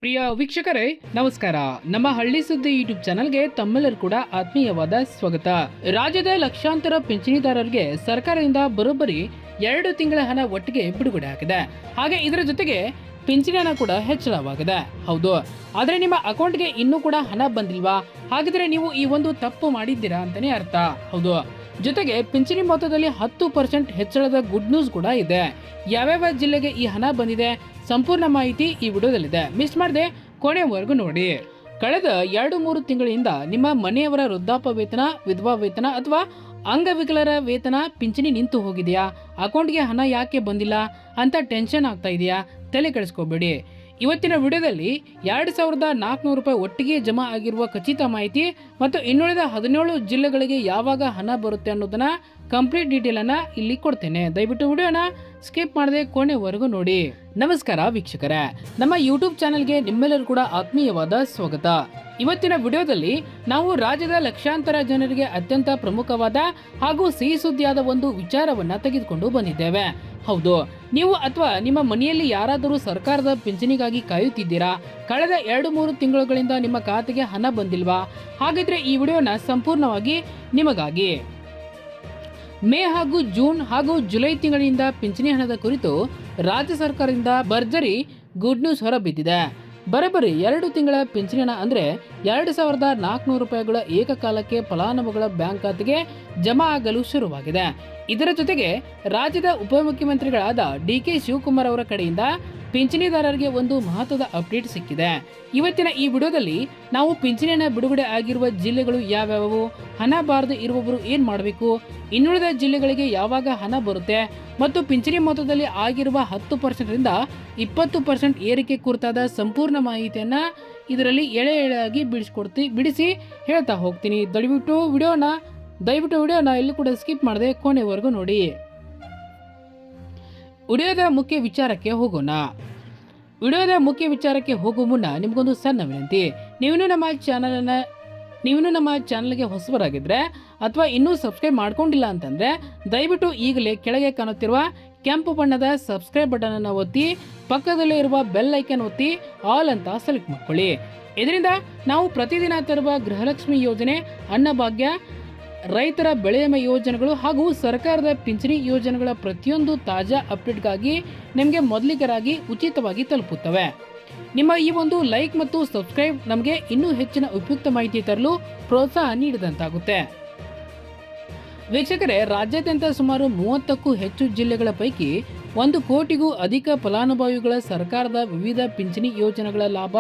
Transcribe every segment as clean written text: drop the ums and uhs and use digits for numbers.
ಪ್ರಿಯ ವೀಕ್ಷಕರೇ ನಮಸ್ಕಾರ. ನಮ್ಮ ಹಳ್ಳಿ ಸುದ್ದಿ ಯೂಟ್ಯೂಬ್ ಚಾನಲ್ಗೆ ತಮ್ಮೆಲ್ಲರೂ ಕೂಡ ಆತ್ಮೀಯವಾದ ಸ್ವಾಗತ. ರಾಜ್ಯದ ಲಕ್ಷಾಂತರ ಪಿಂಚಣಿದಾರರಿಗೆ ಸರ್ಕಾರದಿಂದ ಬರೋಬ್ಬರಿ 2 ತಿಂಗಳ ಹಣ ಒಟ್ಟಿಗೆ ಬಿಡುಗಡೆ ಆಗಿದೆ. ಹಾಗೆ ಇದರ ಜೊತೆಗೆ ಪಿಂಚಣಿ ಹಣ ಕೂಡ ಹೆಚ್ಚಳವಾಗಿದೆ. ಹೌದು, ಆದರೆ ನಿಮ್ಮ ಅಕೌಂಟ್ಗೆ ಇನ್ನೂ ಕೂಡ ಹಣ ಬಂದಿಲ್ವಾ? ಹಾಗಿದ್ರೆ ನೀವು ಈ ಒಂದು ತಪ್ಪು ಮಾಡಿದ್ದೀರಾ ಅಂತಾನೆ ಅರ್ಥ. ಹೌದು, ಜೊತೆಗೆ ಪಿಂಚಣಿ ಮೊತ್ತದಲ್ಲಿ 10% ಹೆಚ್ಚಳದ ಗುಡ್ ನ್ಯೂಸ್ ಕೂಡ ಇದೆ. ಯಾವ್ಯಾವ ಜಿಲ್ಲೆಗೆ ಈ ಹಣ ಬಂದಿದೆ ಸಂಪೂರ್ಣ ಮಾಹಿತಿ ಈ ವಿಡಿಯೋದಲ್ಲಿದೆ. ಮಿಸ್ ಮಾಡದೆ ಕೊನೆವರೆಗೂ ನೋಡಿ. ಕಳೆದ 2-3 ತಿಂಗಳಿಂದ ನಿಮ್ಮ ಮನೆಯವರ ವೃದ್ಧಾಪ್ಯ ವೇತನ, ವಿಧವಾ ವೇತನ ಅಥವಾ ಅಂಗವಿಕಲರ ವೇತನ ಪಿಂಚಣಿ ನಿಂತು ಹೋಗಿದೆಯಾ? ಅಕೌಂಟ್ಗೆ ಹಣ ಯಾಕೆ ಬಂದಿಲ್ಲ ಅಂತ ಟೆನ್ಷನ್ ಆಗ್ತಾ ಇದೆಯಾ? ತಲೆ ಕೆಡಿಸ್ಕೋಬೇಡಿ. ಇವತ್ತಿನ ವಿಡಿಯೋದಲ್ಲಿ 2,400 ರೂಪಾಯಿ ಒಟ್ಟಿಗೆ ಜಮಾ ಆಗಿರುವ ಖಚಿತ ಮಾಹಿತಿ ಮತ್ತು ಇನ್ನುಳಿದ 17 ಜಿಲ್ಲೆಗಳಿಗೆ ಯಾವಾಗ ಹಣ ಬರುತ್ತೆ ಅನ್ನೋದನ್ನ ಕಂಪ್ಲೀಟ್ ಡೀಟೇಲ್ ಅನ್ನ ಇಲ್ಲಿ ಕೊಡ್ತೇನೆ. ದಯವಿಟ್ಟು ವಿಡಿಯೋನ ಸ್ಕಿಪ್ ಮಾಡದೆ ಕೊನೆವರೆಗೂ ನೋಡಿ. ನಮಸ್ಕಾರ ವೀಕ್ಷಕರೇ, ನಮ್ಮ ಯೂಟ್ಯೂಬ್ ಚಾನೆಲ್ಗೆ ನಿಮ್ಮೆಲ್ಲರೂ ಕೂಡ ಆತ್ಮೀಯವಾದ ಸ್ವಾಗತ. ಇವತ್ತಿನ ವಿಡಿಯೋದಲ್ಲಿ ನಾವು ರಾಜ್ಯದ ಲಕ್ಷಾಂತರ ಜನರಿಗೆ ಅತ್ಯಂತ ಪ್ರಮುಖವಾದ ಹಾಗೂ ಸಿಹಿ ಸುದ್ದಿಯಾದ ಒಂದು ವಿಚಾರವನ್ನ ತೆಗೆದುಕೊಂಡು ಬಂದಿದ್ದೇವೆ. ಹೌದು, ನೀವು ಅಥವಾ ನಿಮ್ಮ ಮನೆಯಲ್ಲಿ ಯಾರಾದರೂ ಸರ್ಕಾರದ ಪಿಂಚಣಿಗಾಗಿ ಕಾಯುತ್ತಿದ್ದೀರಾ? ಕಳೆದ 2-3 ತಿಂಗಳುಗಳಿಂದ ನಿಮ್ಮ ಖಾತೆಗೆ ಹಣ ಬಂದಿಲ್ವಾ? ಹಾಗಿದ್ರೆ ಈ ವಿಡಿಯೋನ ಸಂಪೂರ್ಣವಾಗಿ ನಿಮಗಾಗಿ. ಮೇ ಹಾಗೂ ಜೂನ್ ಹಾಗೂ ಜುಲೈ ತಿಂಗಳಿಂದ ಪಿಂಚಣಿ ಹಣದ ಕುರಿತು ರಾಜ್ಯ ಸರ್ಕಾರದಿಂದ ಭರ್ಜರಿ ಗುಡ್ ನ್ಯೂಸ್ ಹೊರಬಿದ್ದಿದೆ. ಬರೋಬ್ಬರಿ 2 ತಿಂಗಳ ಪಿಂಚಣಿ ಹಣ ಅಂದರೆ 2,400 ರೂಪಾಯಿಗಳ ಏಕಕಾಲಕ್ಕೆ ಫಲಾನುಭವಿಗಳ ಬ್ಯಾಂಕ್ ಖಾತೆಗೆ ಜಮಾ ಆಗಲು ಶುರುವಾಗಿದೆ. ಇದರ ಜೊತೆಗೆ ರಾಜ್ಯದ ಉಪಮುಖ್ಯಮಂತ್ರಿಗಳಾದ ಡಿ.ಕೆ. ಶಿವಕುಮಾರ್ ಅವರ ಕಡೆಯಿಂದ ಪಿಂಚಣಿದಾರರಿಗೆ ಒಂದು ಮಹತ್ವದ ಅಪ್ಡೇಟ್ ಸಿಕ್ಕಿದೆ. ಇವತ್ತಿನ ಈ ವಿಡಿಯೋದಲ್ಲಿ ನಾವು ಪಿಂಚಣಿ ಹಣ ಬಿಡುಗಡೆ ಆಗಿರುವ ಜಿಲ್ಲೆಗಳು ಯಾವ್ಯಾವು, ಹಣ ಬಾರದೆ ಇರುವವರು ಏನ್ ಮಾಡಬೇಕು, ಇನ್ನುಳಿದ ಜಿಲ್ಲೆಗಳಿಗೆ ಯಾವಾಗ ಹಣ ಬರುತ್ತೆ ಮತ್ತು ಪಿಂಚಣಿ ಮೊತ್ತದಲ್ಲಿ ಆಗಿರುವ 10% ರಿಂದ 20% ಏರಿಕೆ ಕುರಿತಾದ ಸಂಪೂರ್ಣ ಮಾಹಿತಿಯನ್ನ ಇದರಲ್ಲಿ ಎಳೆ ಎಳೆಯಾಗಿ ಬಿಡಿಸಿ ಹೇಳ್ತಾ ಹೋಗ್ತೀನಿ. ದಯವಿಟ್ಟು ವಿಡಿಯೋನ ಎಲ್ಲಿ ಕೂಡ ಸ್ಕಿಪ್ ಮಾಡದೆ ಕೊನೆವರೆಗೂ ನೋಡಿ. ವಿಡಿಯೋದ ಮುಖ್ಯ ವಿಚಾರಕ್ಕೆ ಹೋಗುವ ಮುನ್ನ ನಿಮಗೊಂದು ಸಣ್ಣ ವಿನಂತಿ. ನೀವಿನ್ನೂ ನಮ್ಮ ಚಾನಲ್ಗೆ ಹೊಸಬರಾಗಿದ್ರೆ ಅಥವಾ ಇನ್ನೂ ಸಬ್ಸ್ಕ್ರೈಬ್ ಮಾಡ್ಕೊಂಡಿಲ್ಲ ಅಂತಂದ್ರೆ ದಯವಿಟ್ಟು ಈಗಲೇ ಕೆಳಗೆ ಕಾಣುತ್ತಿರುವ ಕೆಂಪು ಬಣ್ಣದ ಸಬ್ಸ್ಕ್ರೈಬ್ ಬಟನ್ ಅನ್ನು ಒತ್ತಿ, ಪಕ್ಕದಲ್ಲೇ ಇರುವ ಬೆಲ್ ಐಕನ್ ಒತ್ತಿ ಆಲ್ ಅಂತ ಸೆಲೆಕ್ಟ್ ಮಾಡ್ಕೊಳ್ಳಿ. ಇದರಿಂದ ನಾವು ಪ್ರತಿದಿನ ತರುವ ಗೃಹಲಕ್ಷ್ಮಿ ಯೋಜನೆ, ಅನ್ನಭಾಗ್ಯ, ರೈತರ ಬೆಳೆ ವಿಮೆ ಯೋಜನೆಗಳು ಹಾಗೂ ಸರ್ಕಾರದ ಪಿಂಚಣಿ ಯೋಜನೆಗಳ ಪ್ರತಿಯೊಂದು ತಾಜಾ ಅಪ್ಡೇಟ್ಗಾಗಿ ನಿಮಗೆ ಮೊದಲಿಗರಾಗಿ ಉಚಿತವಾಗಿ ತಲುಪುತ್ತವೆ. ನಿಮ್ಮ ಈ ಒಂದು ಲೈಕ್ ಮತ್ತು ಸಬ್ಸ್ಕ್ರೈಬ್ ನಮಗೆ ಇನ್ನೂ ಹೆಚ್ಚಿನ ಉಪಯುಕ್ತ ಮಾಹಿತಿ ತರಲು ಪ್ರೋತ್ಸಾಹ ನೀಡಿದಂತಾಗುತ್ತೆ. ವೀಕ್ಷಕರೇ, ರಾಜ್ಯಾದ್ಯಂತ ಸುಮಾರು 30ಕ್ಕೂ ಹೆಚ್ಚು ಜಿಲ್ಲೆಗಳ ಪೈಕಿ 1 ಕೋಟಿಗೂ ಅಧಿಕ ಫಲಾನುಭವಿಗಳ ಸರ್ಕಾರದ ವಿವಿಧ ಪಿಂಚಣಿ ಯೋಜನೆಗಳ ಲಾಭ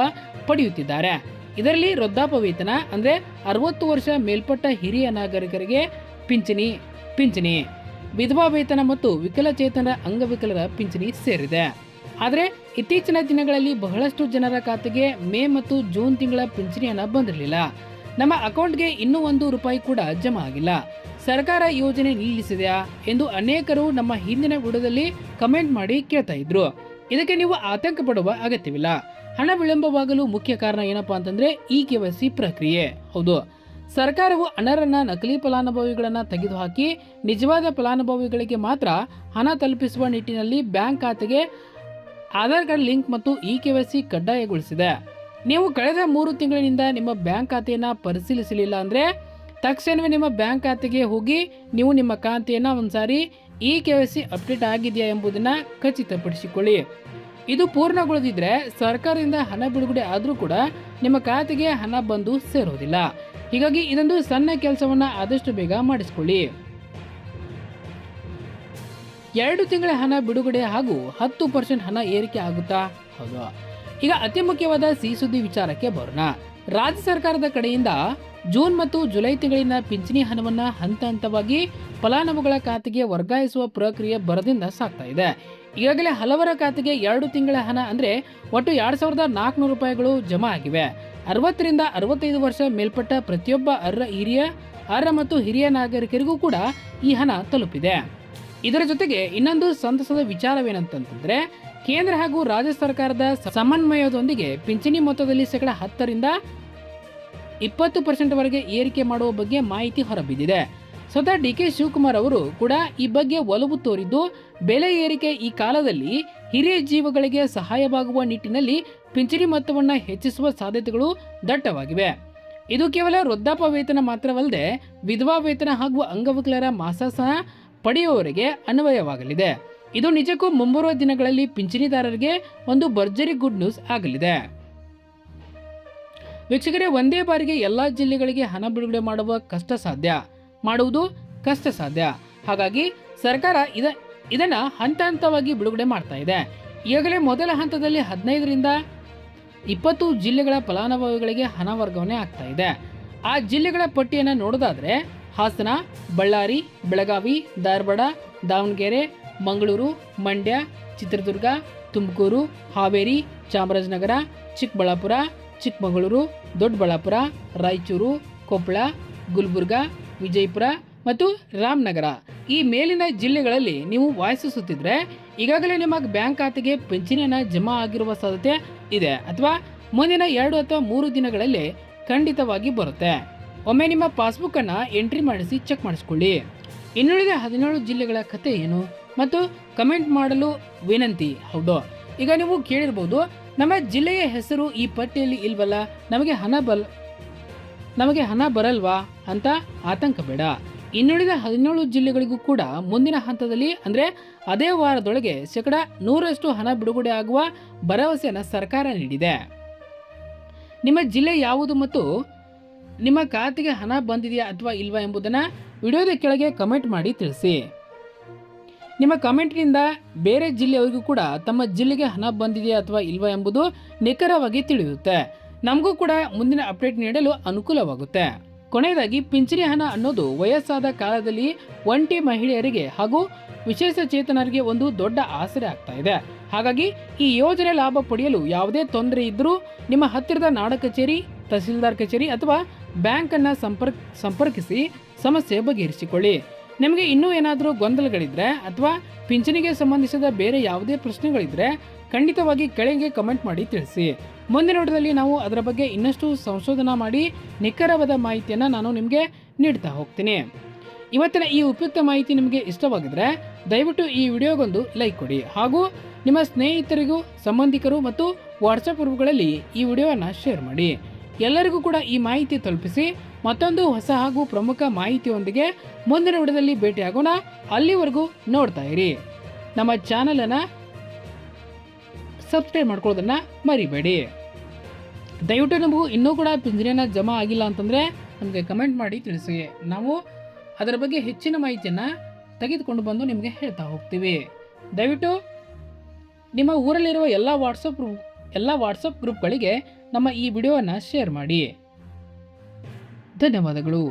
ಪಡೆಯುತ್ತಿದ್ದಾರೆ. ಇದರಲ್ಲಿ ವೃದ್ಧಾಪ್ಯ ವೇತನ ಅಂದರೆ 60 ವರ್ಷ ಮೇಲ್ಪಟ್ಟ ಹಿರಿಯ ನಾಗರಿಕರಿಗೆ ಪಿಂಚಣಿ, ವಿಧವಾ ವೇತನ ಮತ್ತು ವಿಕಲಚೇತನರ ಅಂಗವಿಕಲರ ಪಿಂಚಣಿ ಸೇರಿದೆ. ಆದರೆ ಇತ್ತೀಚಿನ ದಿನಗಳಲ್ಲಿ ಬಹಳಷ್ಟು ಜನರ ಖಾತೆಗೆ ಮೇ ಮತ್ತು ಜೂನ್ ತಿಂಗಳ ಪಿಂಚಣಿ ಹಣ ಬಂದಿರಲಿಲ್ಲ. ನಮ್ಮ ಅಕೌಂಟ್ಗೆ ಇನ್ನೂ 1 ರೂಪಾಯಿ ಕೂಡ ಜಮಾ ಆಗಿಲ್ಲ. ಸರ್ಕಾರ ಯೋಜನೆ ನಿಲ್ಲಿಸಿದೆಯಾ ಎಂದು ಅನೇಕರು ನಮ್ಮ ಹಿಂದಿನ ವಿಡಿಯೋದಲ್ಲಿ ಕಮೆಂಟ್ ಮಾಡಿ ಕೇಳ್ತಾ ಇದ್ರು. ಇದಕ್ಕೆ ನೀವು ಆತಂಕ ಪಡುವ ಅಗತ್ಯವಿಲ್ಲ. ಹಣ ವಿಳಂಬವಾಗಲು ಮುಖ್ಯ ಕಾರಣ ಏನಪ್ಪಾ ಅಂತಂದ್ರೆ ಈ KYC ಪ್ರಕ್ರಿಯೆ. ಹೌದು, ಸರ್ಕಾರವು ಅನರ್ಹ ನಕಲಿ ಫಲಾನುಭವಿಗಳನ್ನು ತೆಗೆದುಹಾಕಿ ನಿಜವಾದ ಫಲಾನುಭವಿಗಳಿಗೆ ಮಾತ್ರ ಹಣ ತಲುಪಿಸುವ ನಿಟ್ಟಿನಲ್ಲಿ ಬ್ಯಾಂಕ್ ಖಾತೆಗೆ ಆಧಾರ್ ಕಾರ್ಡ್ ಲಿಂಕ್ ಮತ್ತು KYC ಕಡ್ಡಾಯಗೊಳಿಸಿದೆ. ನೀವು ಕಳೆದ 3 ತಿಂಗಳಿನಿಂದ ನಿಮ್ಮ ಬ್ಯಾಂಕ್ ಖಾತೆಯನ್ನು ಪರಿಶೀಲಿಸಲಿಲ್ಲ ಅಂದರೆ ತಕ್ಷಣವೇ ನಿಮ್ಮ ಬ್ಯಾಂಕ್ ಖಾತೆಗೆ ಹೋಗಿ ನೀವು ನಿಮ್ಮ ಖಾತೆಯನ್ನು ಒಂದ್ಸಾರಿ KYC ಅಪ್ಡೇಟ್ ಆಗಿದೆಯಾ ಎಂಬುದನ್ನು ಖಚಿತಪಡಿಸಿಕೊಳ್ಳಿ. ಇದು ಪೂರ್ಣಗೊಳ್ಳದಿದ್ರೆ ಸರ್ಕಾರದಿಂದ ಹಣ ಬಿಡುಗಡೆ ಆದರೂ ಕೂಡ ನಿಮ್ಮ ಖಾತೆಗೆ ಹಣ ಬಂದು ಸೇರೋದಿಲ್ಲ. ಹೀಗಾಗಿ ಇದೊಂದು ಸಣ್ಣ ಕೆಲಸವನ್ನ ಆದಷ್ಟು ಬೇಗ ಮಾಡಿಸಿಕೊಳ್ಳಿ. 2 ತಿಂಗಳ ಹಣ ಬಿಡುಗಡೆ ಹಾಗೂ 10% ಹಣ ಏರಿಕೆ ಆಗುತ್ತಾ? ಹೌದು. ಈಗ ಅತಿ ಮುಖ್ಯವಾದ ಸಿಹಿ ಸುದ್ದಿ ವಿಚಾರಕ್ಕೆ ಬರೋಣ. ರಾಜ್ಯ ಸರ್ಕಾರದ ಕಡೆಯಿಂದ ಜೂನ್ ಮತ್ತು ಜುಲೈ ತಿಂಗಳಿನ ಪಿಂಚಣಿ ಹಣವನ್ನು ಹಂತ ಹಂತವಾಗಿ ಫಲಾನುಭವಿಗಳ ಖಾತೆಗೆ ವರ್ಗಾಯಿಸುವ ಪ್ರಕ್ರಿಯೆ ಭರದಿಂದ ಸಾಗ್ತಾ ಇದೆ. ಈಗಾಗಲೇ ಹಲವರ ಖಾತೆಗೆ 2 ತಿಂಗಳ ಹಣ ಅಂದರೆ ಒಟ್ಟು 2,400 ರೂಪಾಯಿಗಳು ಜಮಾ ಆಗಿವೆ. 60 ರಿಂದ 65 ವರ್ಷ ಮೇಲ್ಪಟ್ಟ ಪ್ರತಿಯೊಬ್ಬ ಅರ್ಹ ಮತ್ತು ಹಿರಿಯ ನಾಗರಿಕರಿಗೂ ಕೂಡ ಈ ಹಣ ತಲುಪಿದೆ. ಇದರ ಜೊತೆಗೆ ಇನ್ನೊಂದು ಸಂತಸದ ವಿಚಾರವೇನಂತಂದ್ರೆ ಕೇಂದ್ರ ಹಾಗೂ ರಾಜ್ಯ ಸರ್ಕಾರದ ಸಮನ್ವಯದೊಂದಿಗೆ ಪಿಂಚಣಿ ಮೊತ್ತದಲ್ಲಿ 10% ರಿಂದ 20% ವರೆಗೆ ಏರಿಕೆ ಮಾಡುವ ಬಗ್ಗೆ ಮಾಹಿತಿ ಹೊರಬಿದ್ದಿದೆ. ಸ್ವತಃ ಡಿ.ಕೆ. ಶಿವಕುಮಾರ್ ಅವರು ಕೂಡ ಈ ಬಗ್ಗೆ ಒಲವು ತೋರಿದ್ದು ಬೆಲೆ ಏರಿಕೆ ಈ ಕಾಲದಲ್ಲಿ ಹಿರಿಯ ಜೀವಗಳಿಗೆ ಸಹಾಯವಾಗುವ ನಿಟ್ಟಿನಲ್ಲಿ ಪಿಂಚಣಿ ಮೊತ್ತವನ್ನು ಹೆಚ್ಚಿಸುವ ಸಾಧ್ಯತೆಗಳು ದಟ್ಟವಾಗಿವೆ. ಇದು ಕೇವಲ ವೃದ್ಧಾಪ್ಯ ವೇತನ ಮಾತ್ರವಲ್ಲದೆ ವಿಧವಾ ವೇತನ ಹಾಗೂ ಅಂಗವಿಕಲರ ಮಾಸಾಸನ ಪಡೆಯುವವರಿಗೆ ಅನ್ವಯವಾಗಲಿದೆ. ಇದು ನಿಜಕ್ಕೂ ಮುಂಬರುವ ದಿನಗಳಲ್ಲಿ ಪಿಂಚಣಿದಾರರಿಗೆ ಒಂದು ಭರ್ಜರಿ ಗುಡ್ ನ್ಯೂಸ್ ಆಗಲಿದೆ. ವೀಕ್ಷಕರೇ, ಒಂದೇ ಬಾರಿಗೆ ಎಲ್ಲ ಜಿಲ್ಲೆಗಳಿಗೆ ಹಣ ಬಿಡುಗಡೆ ಮಾಡುವುದು ಕಷ್ಟ ಸಾಧ್ಯ. ಹಾಗಾಗಿ ಸರ್ಕಾರ ಇದನ್ನು ಹಂತ ಹಂತವಾಗಿ ಬಿಡುಗಡೆ ಮಾಡ್ತಾ ಇದೆ. ಈಗಾಗಲೇ ಮೊದಲ ಹಂತದಲ್ಲಿ 15 ರಿಂದ 20 ಜಿಲ್ಲೆಗಳ ಫಲಾನುಭವಿಗಳಿಗೆ ಹಣ ವರ್ಗಾವಣೆ ಆಗ್ತಾ ಇದೆ. ಆ ಜಿಲ್ಲೆಗಳ ಪಟ್ಟಿಯನ್ನು ನೋಡೋದಾದರೆ ಹಾಸನ, ಬಳ್ಳಾರಿ, ಬೆಳಗಾವಿ, ಧಾರವಾಡ, ದಾವಣಗೆರೆ, ಮಂಗಳೂರು, ಮಂಡ್ಯ, ಚಿತ್ರದುರ್ಗ, ತುಮಕೂರು, ಹಾವೇರಿ, ಚಾಮರಾಜನಗರ, ಚಿಕ್ಕಬಳ್ಳಾಪುರ, ಚಿಕ್ಕಮಗಳೂರು, ದೊಡ್ಡಬಳ್ಳಾಪುರ, ರಾಯಚೂರು, ಕೊಪ್ಪಳ, ಗುಲ್ಬರ್ಗ, ವಿಜಯಪುರ ಮತ್ತು ರಾಮನಗರ ಈ ಮೇಲಿನ ಜಿಲ್ಲೆಗಳಲ್ಲಿ ನೀವು ವಾಸಿಸುತ್ತಿದ್ದರೆ ಈಗಾಗಲೇ ನಿಮ್ಮ ಬ್ಯಾಂಕ್ ಖಾತೆಗೆ ಪಿಂಚಣಿಯನ್ನು ಜಮಾ ಆಗಿರುವ ಸಾಧ್ಯತೆ ಇದೆ, ಅಥವಾ ಮುಂದಿನ 2 ಅಥವಾ 3 ದಿನಗಳಲ್ಲಿ ಖಂಡಿತವಾಗಿ ಬರುತ್ತೆ. ಒಮ್ಮೆ ನಿಮ್ಮ ಪಾಸ್ಬುಕ್ಕನ್ನು ಎಂಟ್ರಿ ಮಾಡಿಸಿ ಚೆಕ್ ಮಾಡಿಸ್ಕೊಳ್ಳಿ. ಇನ್ನುಳಿದ 17 ಜಿಲ್ಲೆಗಳ ಕತೆ ಏನು ಮತ್ತು ಕಮೆಂಟ್ ಮಾಡಲು ವಿನಂತಿ. ಹೌದು, ಈಗ ನೀವು ಕೇಳಿರ್ಬೋದು, ನಮ್ಮ ಜಿಲ್ಲೆಯ ಹೆಸರು ಈ ಪಟ್ಟಿಯಲ್ಲಿ ಇಲ್ವಲ್ಲ, ನಮಗೆ ಹಣ ಬರಲ್ವಾ ಅಂತ ಆತಂಕ ಬೇಡ. ಇನ್ನುಳಿದ 17 ಜಿಲ್ಲೆಗಳಿಗೂ ಕೂಡ ಮುಂದಿನ ಹಂತದಲ್ಲಿ ಅಂದರೆ ಅದೇ ವಾರದೊಳಗೆ 100% ಹಣ ಬಿಡುಗಡೆ ಆಗುವ ಭರವಸೆಯನ್ನು ಸರ್ಕಾರ ನೀಡಿದೆ. ನಿಮ್ಮ ಜಿಲ್ಲೆ ಯಾವುದು ಮತ್ತು ನಿಮ್ಮ ಖಾತೆಗೆ ಹಣ ಬಂದಿದೆಯಾ ಅಥವಾ ಇಲ್ವಾ ಎಂಬುದನ್ನು ವಿಡಿಯೋದ ಕೆಳಗೆ ಕಮೆಂಟ್ ಮಾಡಿ ತಿಳಿಸಿ. ನಿಮ್ಮ ಕಮೆಂಟ್ನಿಂದ ಬೇರೆ ಜಿಲ್ಲೆಯವರಿಗೂ ಕೂಡ ತಮ್ಮ ಜಿಲ್ಲೆಗೆ ಹಣ ಬಂದಿದೆಯಾ ಅಥವಾ ಇಲ್ವಾ ಎಂಬುದು ನಿಖರವಾಗಿ ತಿಳಿಯುತ್ತೆ. ನಮಗೂ ಕೂಡ ಮುಂದಿನ ಅಪ್ಡೇಟ್ ನೀಡಲು ಅನುಕೂಲವಾಗುತ್ತೆ. ಕೊನೆಯದಾಗಿ, ಪಿಂಚಣಿ ಹಣ ಅನ್ನೋದು ವಯಸ್ಸಾದ ಕಾಲದಲ್ಲಿ ಒಂಟಿ ಮಹಿಳೆಯರಿಗೆ ಹಾಗೂ ವಿಶೇಷ ಚೇತನರಿಗೆ ಒಂದು ದೊಡ್ಡ ಆಸರೆ ಆಗ್ತಾ ಇದೆ. ಹಾಗಾಗಿ ಈ ಯೋಜನೆ ಲಾಭ ಪಡೆಯಲು ಯಾವುದೇ ತೊಂದರೆ ಇದ್ದರೂ ನಿಮ್ಮ ಹತ್ತಿರದ ನಾಡ ಕಚೇರಿ, ತಹಸೀಲ್ದಾರ್ ಕಚೇರಿ ಅಥವಾ ಬ್ಯಾಂಕನ್ನು ಸಂಪರ್ಕಿಸಿ ಸಮಸ್ಯೆ ಬಗೆಹರಿಸಿಕೊಳ್ಳಿ. ನಿಮಗೆ ಇನ್ನೂ ಏನಾದರೂ ಗೊಂದಲಗಳಿದ್ರೆ ಅಥವಾ ಪಿಂಚಣಿಗೆ ಸಂಬಂಧಿಸಿದ ಬೇರೆ ಯಾವುದೇ ಪ್ರಶ್ನೆಗಳಿದ್ರೆ ಖಂಡಿತವಾಗಿ ಕೆಳಗೆ ಕಮೆಂಟ್ ಮಾಡಿ ತಿಳಿಸಿ. ಮುಂದಿನ ನೋಟದಲ್ಲಿ ನಾವು ಅದರ ಬಗ್ಗೆ ಇನ್ನಷ್ಟು ಸಂಶೋಧನಾ ಮಾಡಿ ನಿಖರವಾದ ಮಾಹಿತಿಯನ್ನು ನಾನು ನಿಮಗೆ ನೀಡ್ತಾ ಹೋಗ್ತೀನಿ. ಇವತ್ತಿನ ಈ ಉಪಯುಕ್ತ ಮಾಹಿತಿ ನಿಮಗೆ ಇಷ್ಟವಾಗಿದ್ರೆ ದಯವಿಟ್ಟು ಈ ವಿಡಿಯೋಗೊಂದು ಲೈಕ್ ಕೊಡಿ, ಹಾಗೂ ನಿಮ್ಮ ಸ್ನೇಹಿತರಿಗೂ, ಸಂಬಂಧಿಕರು ಮತ್ತು ವಾಟ್ಸಪ್ ಗ್ರೂಪ್ಗಳಲ್ಲಿ ಈ ವಿಡಿಯೋವನ್ನು ಶೇರ್ ಮಾಡಿ. ಎಲ್ಲರಿಗೂ ಕೂಡ ಈ ಮಾಹಿತಿ ತಲುಪಿಸಿ. ಮತ್ತೊಂದು ಹೊಸ ಹಾಗೂ ಪ್ರಮುಖ ಮಾಹಿತಿಯೊಂದಿಗೆ ಮುಂದಿನ ವಿಡಿಯೋದಲ್ಲಿ ಭೇಟಿಯಾಗೋಣ. ಅಲ್ಲಿವರೆಗೂ ನೋಡ್ತಾ ಇರಿ. ನಮ್ಮ ಚಾನಲನ್ನು ಸಬ್ಸ್ಕ್ರೈಬ್ ಮಾಡ್ಕೊಳ್ಳೋದನ್ನು ಮರಿಬೇಡಿ. ದಯವಿಟ್ಟು ನಮಗೂ ಇನ್ನೂ ಕೂಡ ಪಿಂಚಣಿಯನ್ನು ಜಮಾ ಆಗಿಲ್ಲ ಅಂತಂದರೆ ನಮಗೆ ಕಮೆಂಟ್ ಮಾಡಿ ತಿಳಿಸಿ. ನಾವು ಅದರ ಬಗ್ಗೆ ಹೆಚ್ಚಿನ ಮಾಹಿತಿಯನ್ನು ತೆಗೆದುಕೊಂಡು ಬಂದು ನಿಮಗೆ ಹೇಳ್ತಾ ಹೋಗ್ತೀವಿ. ದಯವಿಟ್ಟು ನಿಮ್ಮ ಊರಲ್ಲಿರುವ ಎಲ್ಲ ವಾಟ್ಸಪ್ ಗ್ರೂಪ್ಗಳಿಗೆ ನಮ್ಮ ಈ ವಿಡಿಯೋವನ್ನು ಶೇರ್ ಮಾಡಿ. ಧನ್ಯವಾದಗಳು.